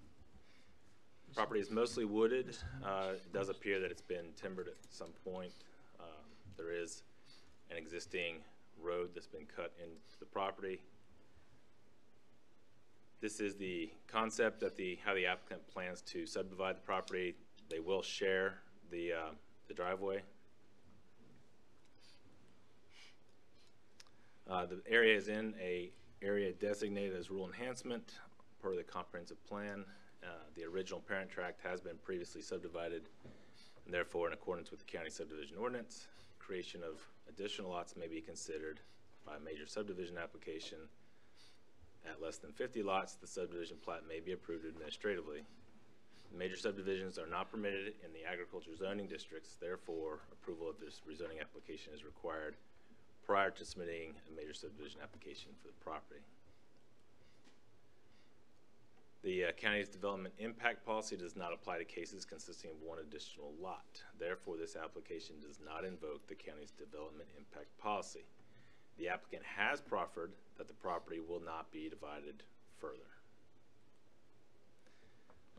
Property is mostly wooded. It does appear that it's been timbered at some point. There is an existing road that's been cut into the property. This is the concept that how the applicant plans to subdivide the property. They will share the driveway. The area is in a area designated as rural enhancement per the comprehensive plan. The original parent tract has been previously subdivided, and therefore, in accordance with the county subdivision ordinance, creation of additional lots may be considered by a major subdivision application. At less than 50 lots, the subdivision plat may be approved administratively. Major subdivisions are not permitted in the agriculture zoning districts, therefore, approval of this rezoning application is required prior to submitting a major subdivision application for the property. The county's development impact policy does not apply to cases consisting of one additional lot. Therefore, this application does not invoke the county's development impact policy. The applicant has proffered that the property will not be divided further.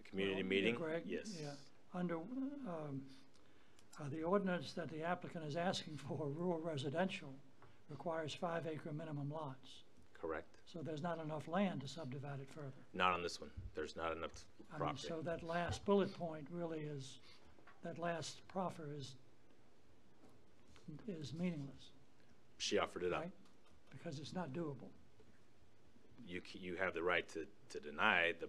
A community meeting? Greg, Yes. yeah. Under the ordinance that the applicant is asking for, rural residential, requires 5-acre minimum lots. Correct. So there's not enough land to subdivide it further. Not on this one. There's not enough property. So that last bullet point really is, that last proffer is meaningless, She offered it up. right? Because it's not doable. You have the right to deny the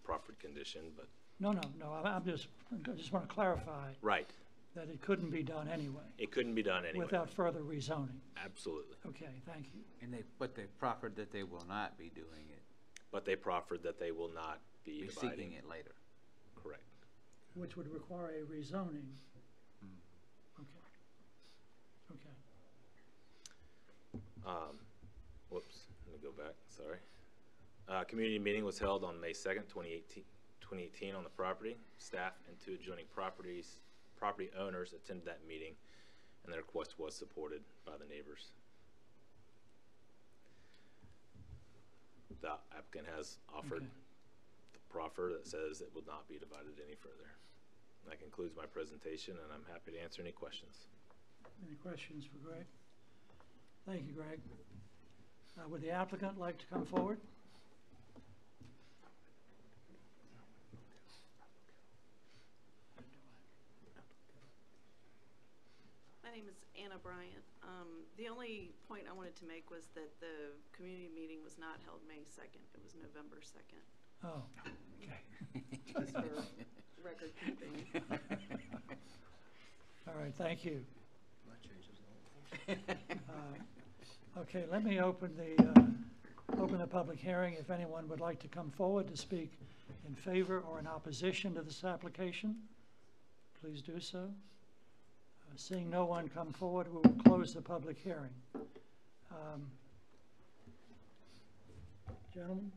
proffered condition, but No, I just want to clarify right. that it couldn't be done anyway, It couldn't be done anyway. without further rezoning. Absolutely. Okay, thank you. But they proffered that they will not be doing it, But they proffered that they will not be be dividing. seeking it later. Correct. Which would require a rezoning. Mm. Okay. Whoops, let me go back, sorry. Community meeting was held on May 2nd, 2018 on the property. Staff and 2 adjoining property owners attended that meeting, and their request was supported by the neighbors. The applicant has offered Okay. the proffer that says it will not be divided any further. That concludes my presentation, and I'm happy to answer any questions. Any questions for Greg? Thank you, Greg. Would the applicant like to come forward? My name is Anna Bryant. The only point I wanted to make was that the community meeting was not held May 2nd. It was November 2nd. Oh, okay. Just for record keeping. All right, thank you. Okay, let me open the public hearing. If anyone would like to come forward to speak in favor or in opposition to this application, please do so. Seeing no one come forward, we will close the public hearing. Gentlemen?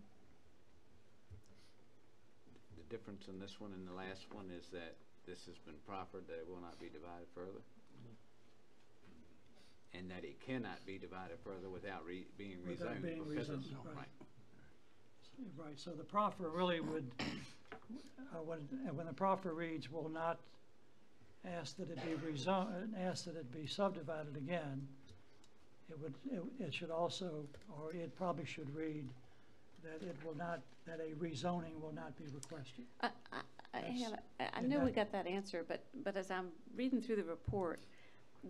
The difference in this one and the last one is that this has been proffered that it will not be divided further. And that it cannot be divided further without being Without rezoned. being because rezoned, it's- right. Right, so the proffer really would, when the proffer reads, will not ask that it be rezoned, ask that it be subdivided again, it should also, or it probably should read that it will not, that a rezoning will not be requested. I know we got that answer, but as I'm reading through the report,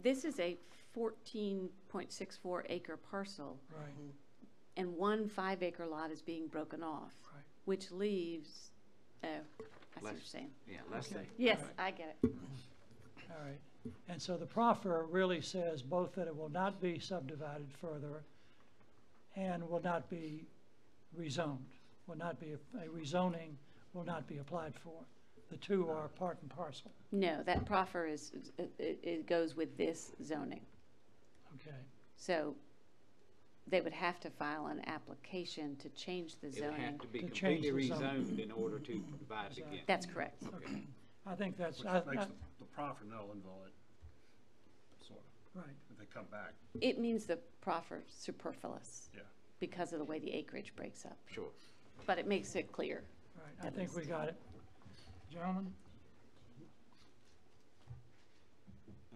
this is a 14.64 acre parcel. Right. And one 5-acre lot is being broken off. Right. Which leaves, I see what you're saying. Yeah, less than. Yes, Right. I get it. All right, and so the proffer really says both that it will not be subdivided further and will not be rezoned, will not be, a rezoning will not be applied for. The two are part and parcel. No, that proffer is, it goes with this zoning. Okay, So they would have to file an application to change the It would have zoning. to be To change completely the zone. rezoned in order to divide it again. That's correct. Okay. I think that's, Which makes the proffer null and void, sort of, right, if they come back. It means the proffer superfluous. Yeah. Because of the way the acreage breaks up. Sure. But it makes it clear. right, I think we got it. Gentlemen,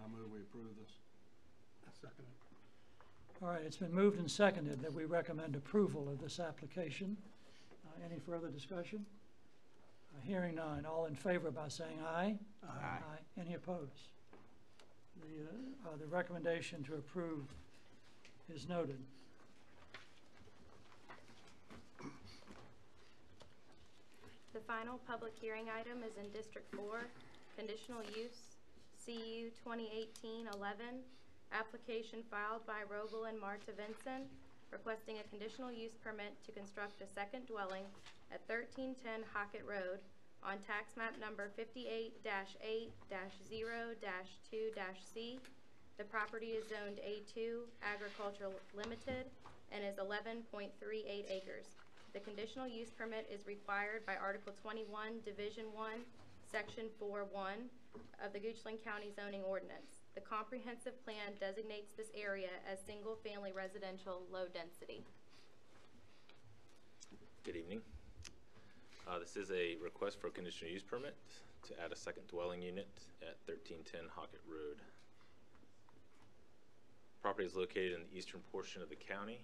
I move we approve this. Second. all right, it's been moved and seconded that we recommend approval of this application. Any further discussion? Hearing none, all in favor by saying aye. Aye. Any opposed? The recommendation to approve is noted. The final public hearing item is in District 4, conditional use, CU 2018-11, application filed by Rogel and Marta Vinson, requesting a conditional use permit to construct a second dwelling at 1310 Hockett Road on tax map number 58-8-0-2-C. The property is zoned A2 Agricultural Limited and is 11.38 acres. The conditional use permit is required by Article 21, Division 1, Section 4.1 of the Goochland County zoning ordinance. The comprehensive plan designates this area as single-family residential low density. Good evening. This is a request for a conditional use permit to add a second dwelling unit at 1310 Hockett Road. Property is located in the eastern portion of the county.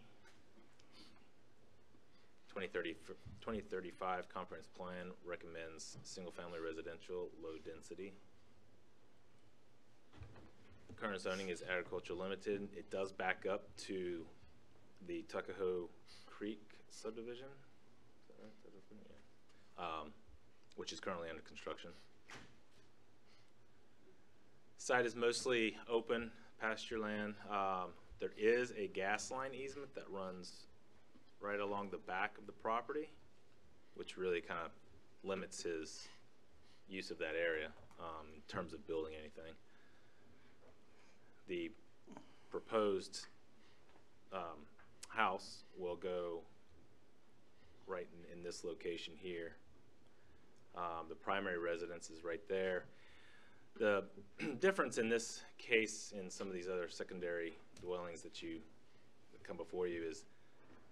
2035 comprehensive plan recommends single-family residential low density. Current zoning is agricultural limited. It does back up to the Tuckahoe Creek subdivision. Is that right? Yeah. Which is currently under construction. Site is mostly open pasture land. There is a gas line easement that runs right along the back of the property, which really kind of limits his use of that area in terms of building anything. The proposed house will go right in this location here. The primary residence is right there. The difference in this case in some of these other secondary dwellings that come before you is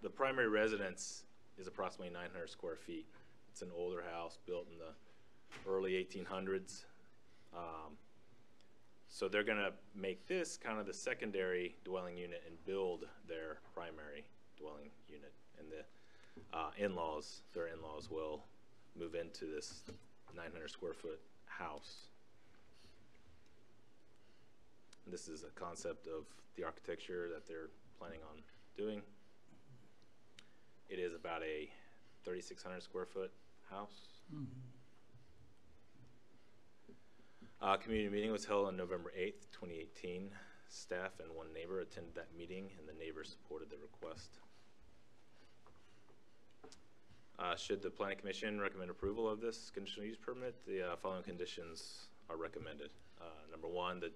the primary residence is approximately 900 square feet. It's an older house built in the early 1800s. So they're going to make this kind of the secondary dwelling unit and build their primary dwelling unit. And the their in-laws will move into this 900 square foot house. And this is a concept of the architecture that they're planning on doing. It is about a 3,600 square foot house. Community meeting was held on November 8th, 2018. Staff and one neighbor attended that meeting, and the neighbor supported the request. Should the Planning Commission recommend approval of this conditional use permit, the following conditions are recommended. Number one, the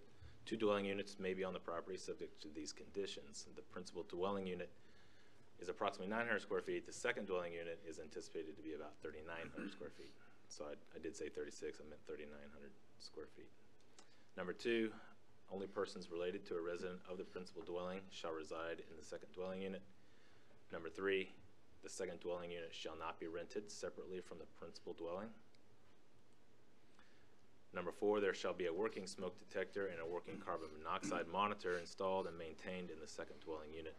2 dwelling units may be on the property subject to these conditions. The principal dwelling unit is approximately 900 square feet. The second dwelling unit is anticipated to be about 3,900 square feet. So I did say 36, I meant 3,900 square feet. Number 2, only persons related to a resident of the principal dwelling shall reside in the second dwelling unit. Number 3, the second dwelling unit shall not be rented separately from the principal dwelling. Number 4, there shall be a working smoke detector and a working carbon monoxide monitor installed and maintained in the second dwelling unit.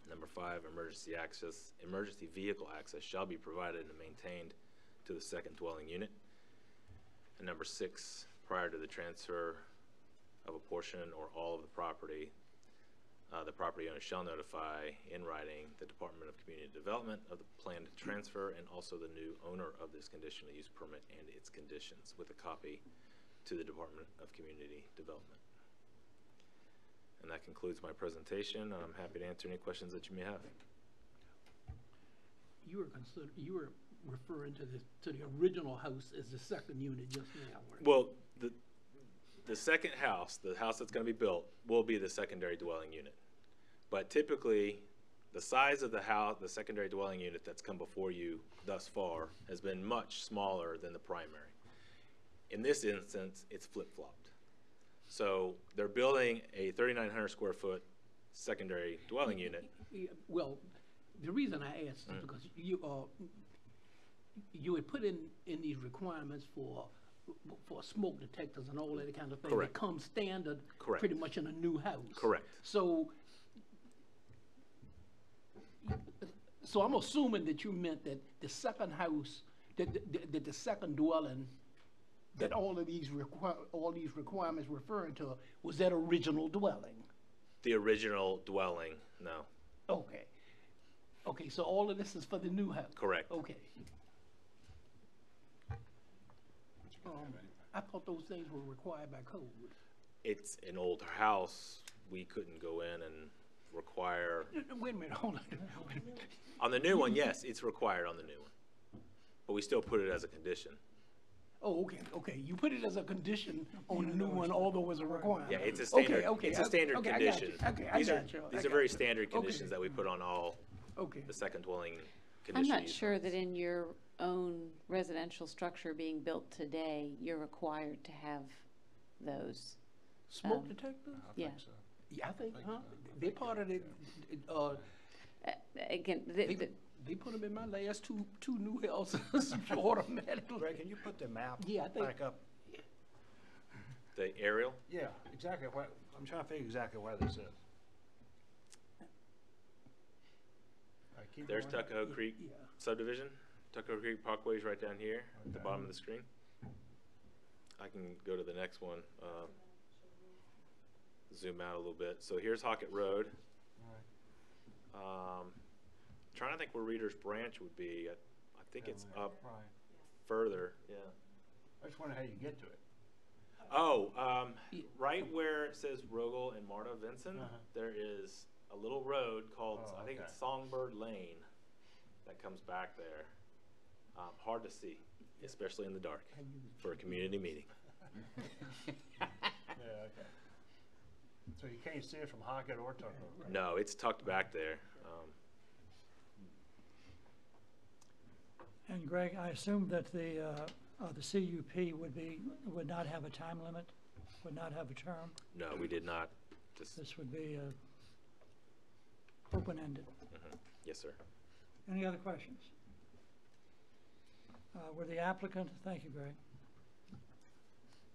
Number 5, emergency vehicle access shall be provided and maintained to the second dwelling unit. And number 6, prior to the transfer of a portion or all of the property owner shall notify in writing the Department of Community Development of the planned transfer and also the new owner of this conditional use permit and its conditions with a copy to the Department of Community Development. And that concludes my presentation. I'm happy to answer any questions that you may have. You were referring to the original house as the second unit just now, weren't you? Well, the second house, the house that's going to be built, will be the secondary dwelling unit. But typically, the size of the house, the secondary dwelling unit that's come before you thus far, has been much smaller than the primary. In this instance, it's flip-flopped. So they're building a 3,900 square foot secondary dwelling unit. Well, the reason I asked is because you had put in these requirements for smoke detectors and all that kind of thing. Correct. That come standard. Correct. Pretty much in a new house. Correct. So I'm assuming that you meant that the second house, that the second dwelling, that all these requirements referring to was that original dwelling. The original dwelling, no. Okay. Okay, so all of this is for the new house? Correct. Okay. I thought those things were required by code. It's an older house. We couldn't go in and require. Wait a minute, hold on. On the new one, yes, it's required on the new one. But we still put it as a condition. Oh, okay. You put it as a condition on the new one, although it was a requirement. Yeah, it's a standard, Okay. it's a standard condition. I got you. These are very standard conditions that we put on all Okay. the second dwelling I'm conditional not use sure that permits. in your own residential structure being built today, you're required to have those. Smoke detectors? Yeah. Yeah, I think, huh? They part of the, Again, they put them in my last two new houses automatically. Greg, can you put the map Yeah, I think- back up? The aerial? Yeah, exactly where, I'm trying to figure exactly where this is. All right, keep There's going. Tuckahoe Creek Yeah. subdivision. Tuckahoe Creek Parkway is right down here at the bottom of the screen. I can go to the next one. Zoom out a little bit. So here's Hockett Road. Trying to think where Reader's Branch would be. I think it's up Right. further. Yeah. I just wonder how you get to it. Oh, right where it says Rogel and Marta Vinson, there is a little road called, Oh, I think it's okay. Songbird Lane that comes back there. Hard to see, especially in the dark for a community meeting. Yeah, okay. So you can't see it from Hockett or Tuckahoe, right? No, it's tucked back there. And Greg, I assume that the CUP would not have a time limit, would not have a term? No, we did not. Just, This would be open-ended. yes, sir. Any other questions? Would the applicant, thank you, Greg.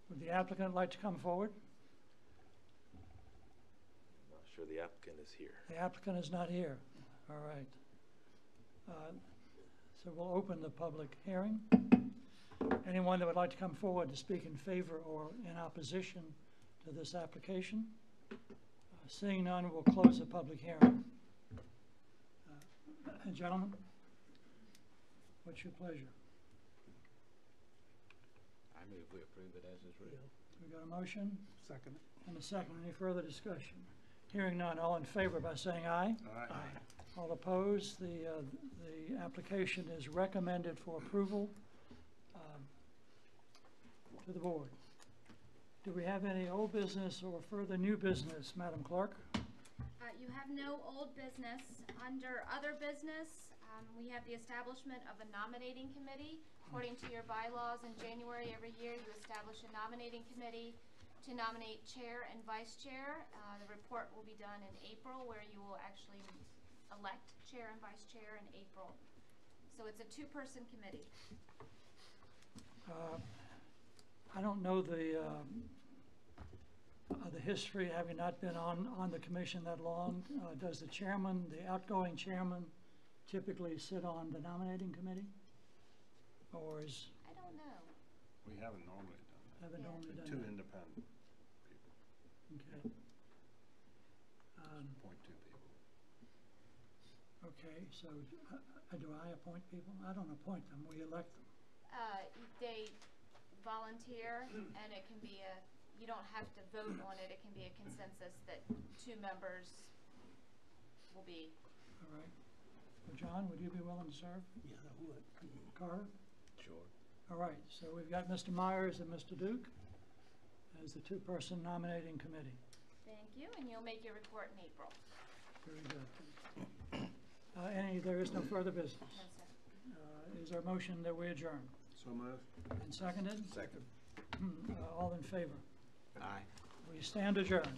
Would the applicant like to come forward? Not sure the applicant is here. The applicant is not here. All right. So we'll open the public hearing. Anyone that would like to come forward to speak in favor or in opposition to this application? Seeing none, we'll close the public hearing. Gentlemen, what's your pleasure? I move we approve it as is written. We got a motion Second. and a second. Any further discussion? Hearing none, all in favor by saying aye. Aye. All opposed, the application is recommended for approval to the board. Do we have any old business or further new business, Madam Clerk? You have no old business. Under other business, we have the establishment of a nominating committee. According to your bylaws, in January every year, you establish a nominating committee to nominate chair and vice chair. The report will be done in April, where you will actually elect chair and vice chair in April. So it's a two-person committee. I don't know the history, having not been on the commission that long. Does the chairman, the outgoing chairman, typically sit on the nominating committee? Or is? I don't know. We haven't normally done that. Haven't normally done Two that. independent people, Okay. appoint two people. Okay, so do I appoint people? I don't appoint them, we elect them. They volunteer, and it can be you don't have to vote on it. It can be a consensus that two members will be. All right. Well, John, would you be willing to serve? Yeah, I would. Carter? Sure. All right, so we've got Mr. Myers and Mr. Duke as the two-person nominating committee. Thank you, and you'll make your report in April. Very good. There is no further business. No, sir. Is there a motion that we adjourn? So moved. And seconded? Second. All in favor? Aye. We stand adjourned.